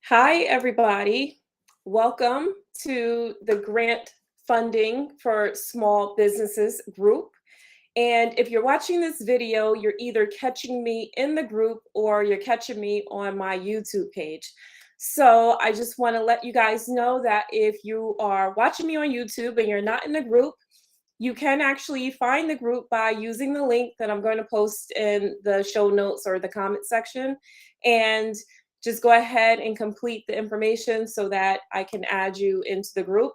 Hi, everybody. Welcome to the Grant Funding for Small Businesses group. And if you're watching this video, you're either catching me in the group or you're catching me on my YouTube page. So I just want to let you guys know that if you are watching me on YouTube and you're not in the group, you can actually find the group by using the link that I'm going to post in the show notes or the comment section. And just go ahead and complete the information so that I can add you into the group.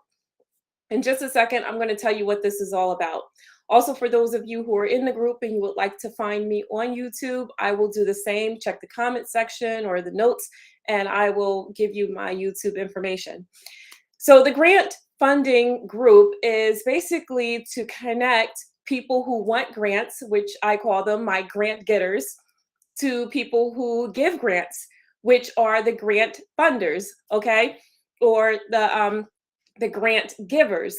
In just a second, I'm going to tell you what this is all about. Also, for those of you who are in the group and you would like to find me on YouTube, I will do the same. Check the comment section or the notes, and I will give you my YouTube information. So the grant funding group is basically to connect people who want grants, which I call them my grant getters, to people who give grants, which are the grant funders, okay, or the grant givers.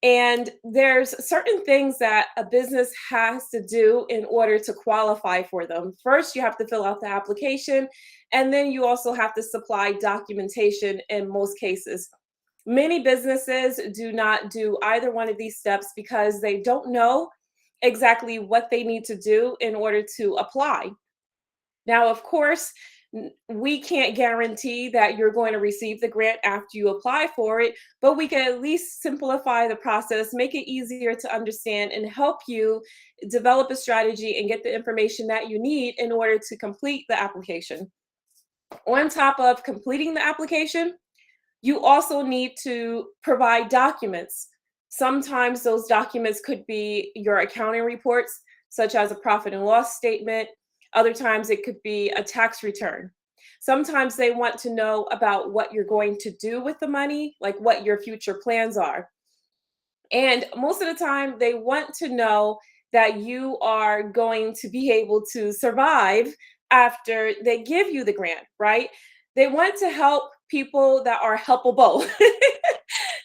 And there's certain things that a business has to do in order to qualify for them. First, you have to fill out the application, and then you also have to supply documentation in most cases. Many businesses do not do either one of these steps because they don't know exactly what they need to do in order to apply. Now, of course, we can't guarantee that you're going to receive the grant after you apply for it, but we can at least simplify the process, make it easier to understand, and help you develop a strategy and get the information that you need in order to complete the application. On top of completing the application, you also need to provide documents. Sometimes those documents could be your accounting reports, such as a profit and loss statement. Other times it could be a tax return. Sometimes they want to know about what you're going to do with the money, like what your future plans are. And most of the time, they want to know that you are going to be able to survive after they give you the grant, right? They want to help people that are helpable.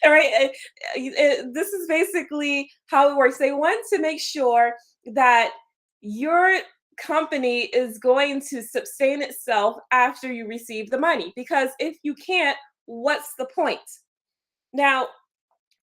All right. This is basically how it works. They want to make sure that your company is going to sustain itself after you receive the money. Because if you can't, what's the point? Now,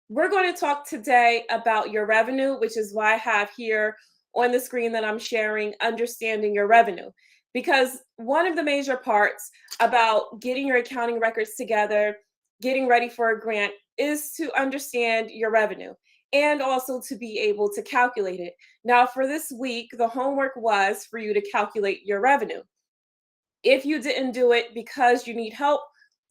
we're going to talk today about your revenue, which is why I have here on the screen that I'm sharing understanding your revenue. Because one of the major parts about getting your accounting records together, getting ready for a grant, is to understand your revenue and also to be able to calculate it. Now, for this week, the homework was for you to calculate your revenue. If you didn't do it because you need help,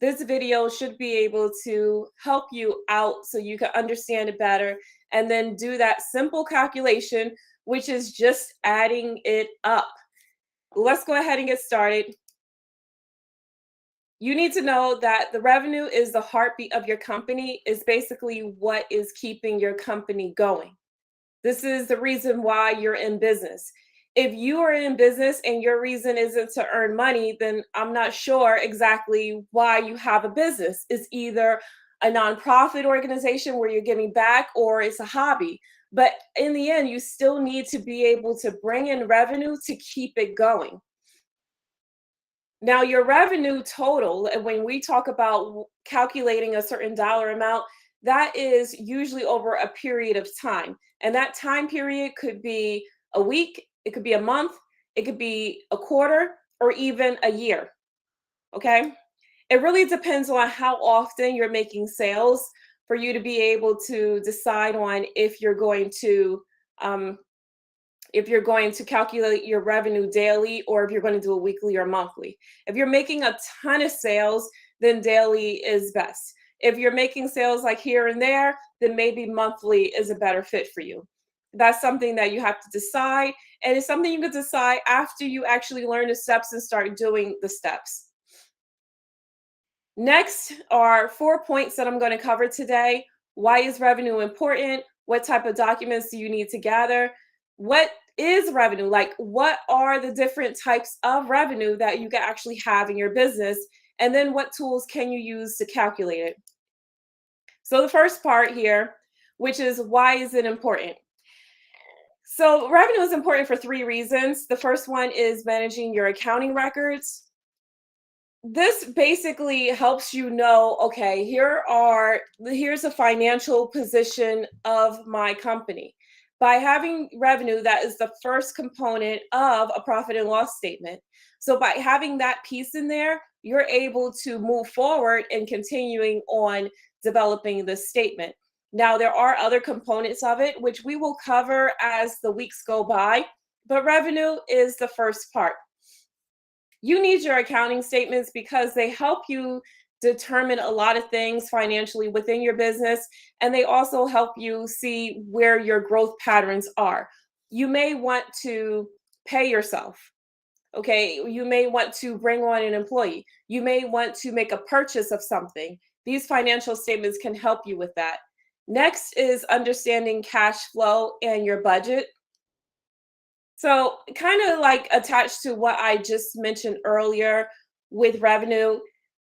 this video should be able to help you out so you can understand it better and then do that simple calculation, which is just adding it up. Let's go ahead and get started. You need to know that the revenue is the heartbeat of your company, is basically what is keeping your company going. This is the reason why you're in business. If you are in business and your reason isn't to earn money, then I'm not sure exactly why you have a business. It's either a nonprofit organization where you're giving back or it's a hobby. But in the end, you still need to be able to bring in revenue to keep it going. Now, your revenue total, and when we talk about calculating a certain dollar amount, that is usually over a period of time. And that time period could be a week, it could be a month, it could be a quarter, or even a year. Okay. It really depends on how often you're making sales for you to be able to decide on um, if you're going to calculate your revenue daily or if you're going to do it weekly or monthly. If you're making a ton of sales, then daily is best. If you're making sales like here and there, then maybe monthly is a better fit for you. That's something that you have to decide. And it's something you can decide after you actually learn the steps and start doing the steps. Next are 4 points that I'm going to cover today. Why is revenue important? What type of documents do you need to gather? What is revenue? Like, what are the different types of revenue that you can actually have in your business? And then what tools can you use to calculate it? So the first part here, which is why is it important? So revenue is important for 3 reasons. The first one is managing your accounting records. This basically helps you know, okay, here's a financial position of my company. By having revenue, that is the first component of a profit and loss statement. So by having that piece in there, you're able to move forward and continuing on developing this statement. Now, there are other components of it, which we will cover as the weeks go by, but revenue is the first part. You need your accounting statements because they help you determine a lot of things financially within your business, and they also help you see where your growth patterns are. You may want to pay yourself. Okay, you may want to bring on an employee. You may want to make a purchase of something. These financial statements can help you with that. Next is understanding cash flow and your budget. So, kind of like attached to what I just mentioned earlier with revenue,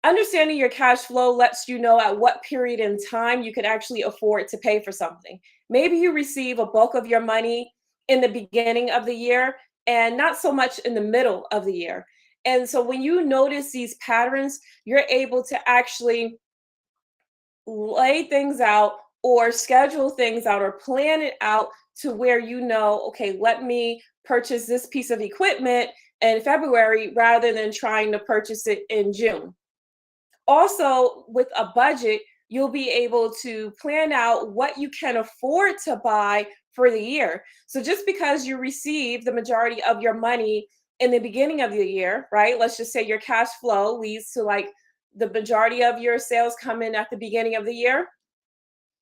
understanding your cash flow lets you know at what period in time you can actually afford to pay for something. Maybe you receive a bulk of your money in the beginning of the year and not so much in the middle of the year. And so, when you notice these patterns, you're able to actually lay things out or schedule things out or plan it out to where you know, okay, let me purchase this piece of equipment in February rather than trying to purchase it in June. Also, with a budget, you'll be able to plan out what you can afford to buy for the year. So just because you receive the majority of your money in the beginning of the year, right? Let's just say your cash flow leads to like the majority of your sales come in at the beginning of the year.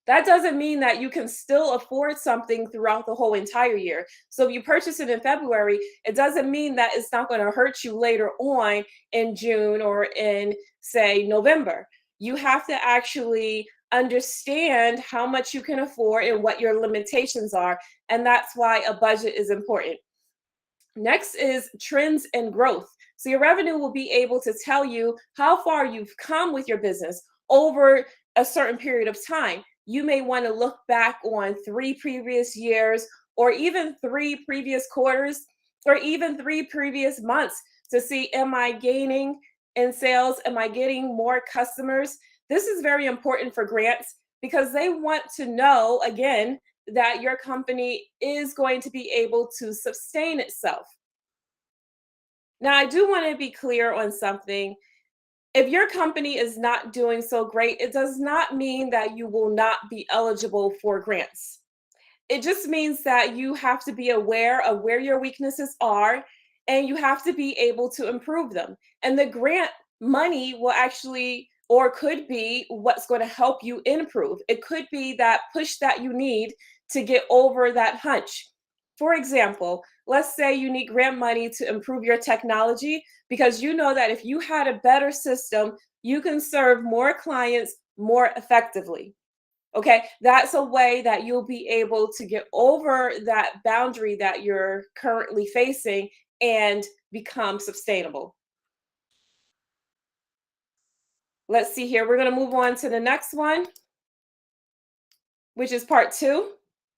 That doesn't mean that you can still afford something throughout the whole entire year. So if you purchase it in February, it doesn't mean that it's not going to hurt you later on in June or in, say, November. You have to actually understand how much you can afford and what your limitations are. And that's why a budget is important. Next is trends and growth. So your revenue will be able to tell you how far you've come with your business over a certain period of time. You may want to look back on 3 previous years or even 3 previous quarters or even 3 previous months to see, am I gaining in sales? Am I getting more customers? This is very important for grants because they want to know, again, that your company is going to be able to sustain itself. Now, I do want to be clear on something. If your company is not doing so great, it does not mean that you will not be eligible for grants. It just means that you have to be aware of where your weaknesses are and you have to be able to improve them. And the grant money will actually or could be what's going to help you improve. It could be that push that you need to get over that hunch. For example, let's say you need grant money to improve your technology because you know that if you had a better system, you can serve more clients more effectively. Okay, that's a way that you'll be able to get over that boundary that you're currently facing and become sustainable. Let's see here. We're going to move on to the next one, which is part two.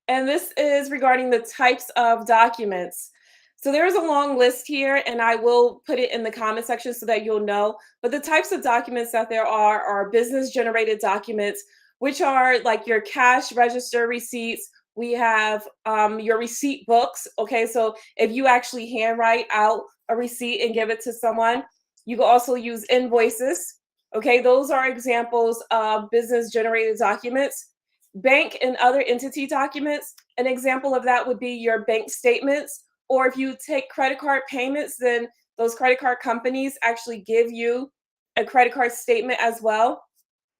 And this is regarding the types of documents. So there's a long list here, and I will put it in the comment section so that you'll know. But the types of documents that there are business generated documents, which are like your cash register receipts. We have your receipt books. Okay, so if you actually handwrite out a receipt and give it to someone, you can also use invoices. Okay, those are examples of business generated documents. Bank and other entity documents, an example of that would be your bank statements. Or if you take credit card payments, then those credit card companies actually give you a credit card statement as well.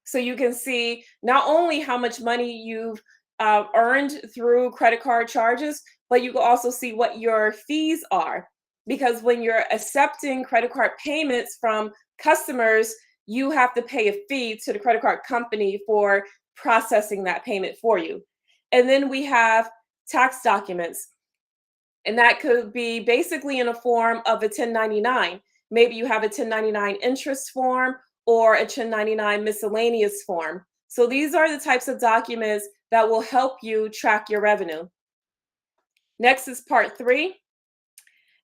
So you can see not only how much money you've earned through credit card charges, but you can also see what your fees are. Because when you're accepting credit card payments from customers, you have to pay a fee to the credit card company for processing that payment for you. And then we have tax documents. And that could be basically in a form of a 1099. Maybe you have a 1099 interest form or a 1099 miscellaneous form. So these are the types of documents that will help you track your revenue. Next is part three.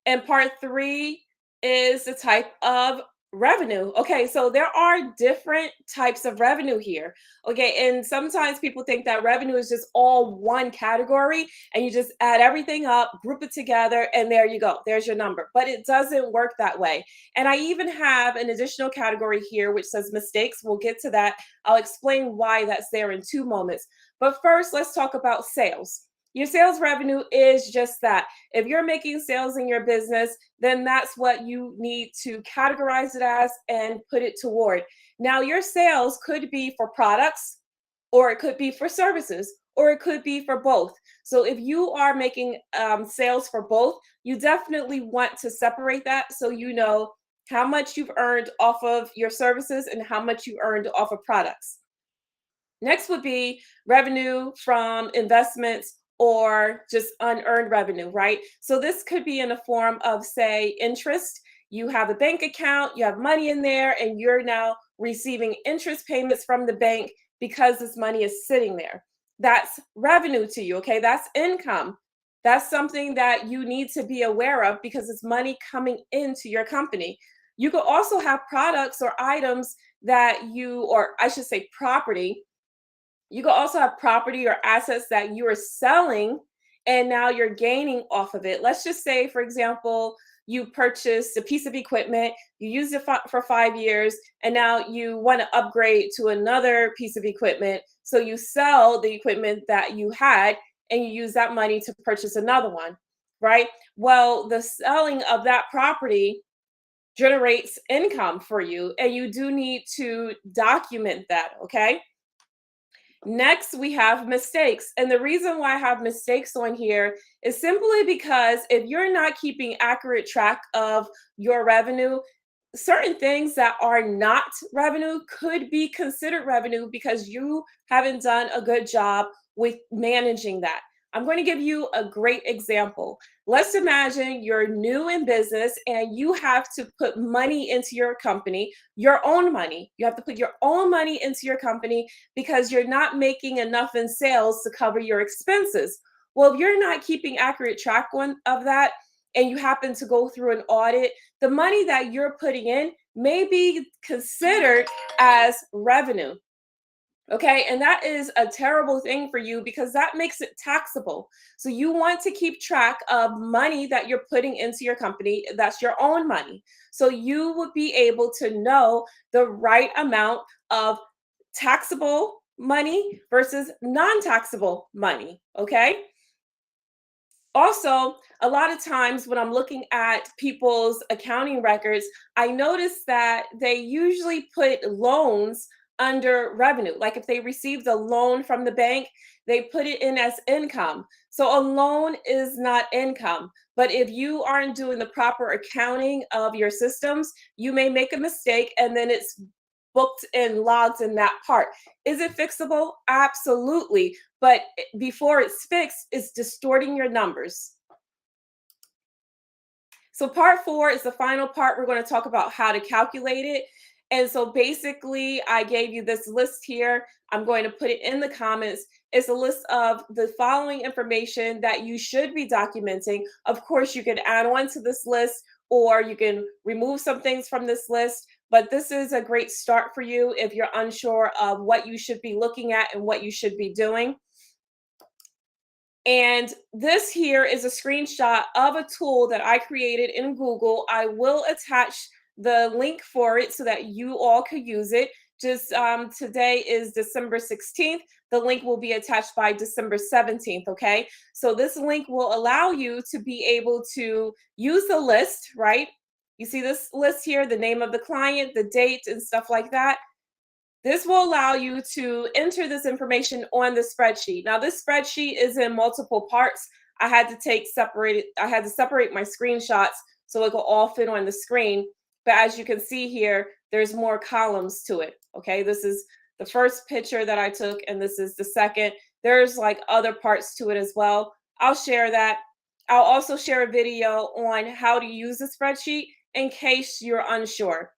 And part three is the type of Revenue. Okay, so there are different types of revenue here. Okay, and sometimes people think that revenue is just all one category and you just add everything up, group it together, and there you go. There's your number. But it doesn't work that way. And I even have an additional category here which says mistakes. We'll get to that. I'll explain why that's there in 2 moments. But first, let's talk about sales. Your sales revenue is just that. If you're making sales in your business, then that's what you need to categorize it as and put it toward. Now, your sales could be for products, or it could be for services, or it could be for both. So, if you are making sales for both, you definitely want to separate that so you know how much you've earned off of your services and how much you earned off of products. Next would be revenue from investments or just unearned revenue, right? So this could be in the form of, say, interest. You have a bank account, you have money in there, and you're now receiving interest payments from the bank because this money is sitting there. That's revenue to you, okay? That's income. That's something that you need to be aware of because it's money coming into your company. You could also have products or items that you, or I should say, property. You could also have property or assets that you are selling and now you're gaining off of it. Let's just say, for example, you purchased a piece of equipment, you used it for 5 years, and now you want to upgrade to another piece of equipment. So you sell the equipment that you had and you use that money to purchase another one, right? Well, the selling of that property generates income for you, and you do need to document that, okay? Next, we have mistakes. And the reason why I have mistakes on here is simply because if you're not keeping accurate track of your revenue, certain things that are not revenue could be considered revenue because you haven't done a good job with managing that. I'm going to give you a great example. Let's imagine you're new in business and you have to put money into your company, your own money. You have to put your own money into your company because you're not making enough in sales to cover your expenses. Well, if you're not keeping accurate track of that and you happen to go through an audit, the money that you're putting in may be considered as revenue. Okay, and that is a terrible thing for you because that makes it taxable. So you want to keep track of money that you're putting into your company. That's your own money. So you would be able to know the right amount of taxable money versus non-taxable money. Okay. Also, a lot of times when I'm looking at people's accounting records, I notice that they usually put loans under revenue. Like if they received a loan from the bank, they put it in as income. So a loan is not income. But if you aren't doing the proper accounting of your systems, you may make a mistake and then it's booked and logged in that part. Is it fixable? Absolutely. But before it's fixed, it's distorting your numbers. So part 4 is the final part. We're going to talk about how to calculate it. And so basically, I gave you this list here. I'm going to put it in the comments. It's a list of the following information that you should be documenting. Of course, you can add on to this list or you can remove some things from this list. But this is a great start for you if you're unsure of what you should be looking at and what you should be doing. And this here is a screenshot of a tool that I created in Google. I will attach the link for it so that you all could use it. Just today is December 16th. The link will be attached by December 17th, okay? So this link will allow you to be able to use the list, right? You see this list here, the name of the client, the date, and stuff like that. This will allow you to enter this information on the spreadsheet. Now, this spreadsheet is in multiple parts. I had to separate my screenshots so it could all fit on the screen. But as you can see here, there's more columns to it. Okay, this is the first picture that I took, and this is the second. There's like other parts to it as well. I'll share that. I'll also share a video on how to use the spreadsheet in case you're unsure.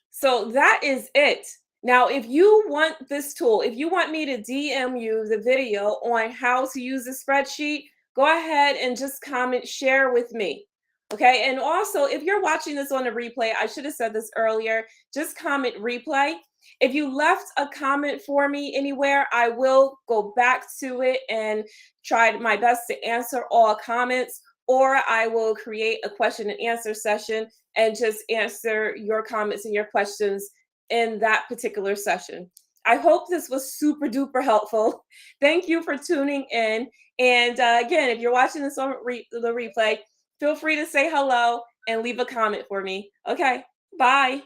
So that is it. Now, if you want this tool, if you want me to DM you the video on how to use the spreadsheet, go ahead and just comment, share with me. Okay. And also, if you're watching this on a replay, I should have said this earlier, just comment replay. If you left a comment for me anywhere, I will go back to it and try my best to answer all comments, or I will create a question and answer session and just answer your comments and your questions in that particular session. I hope this was super duper helpful. Thank you for tuning in. And again, if you're watching this on the replay, feel free to say hello and leave a comment for me. Okay, bye.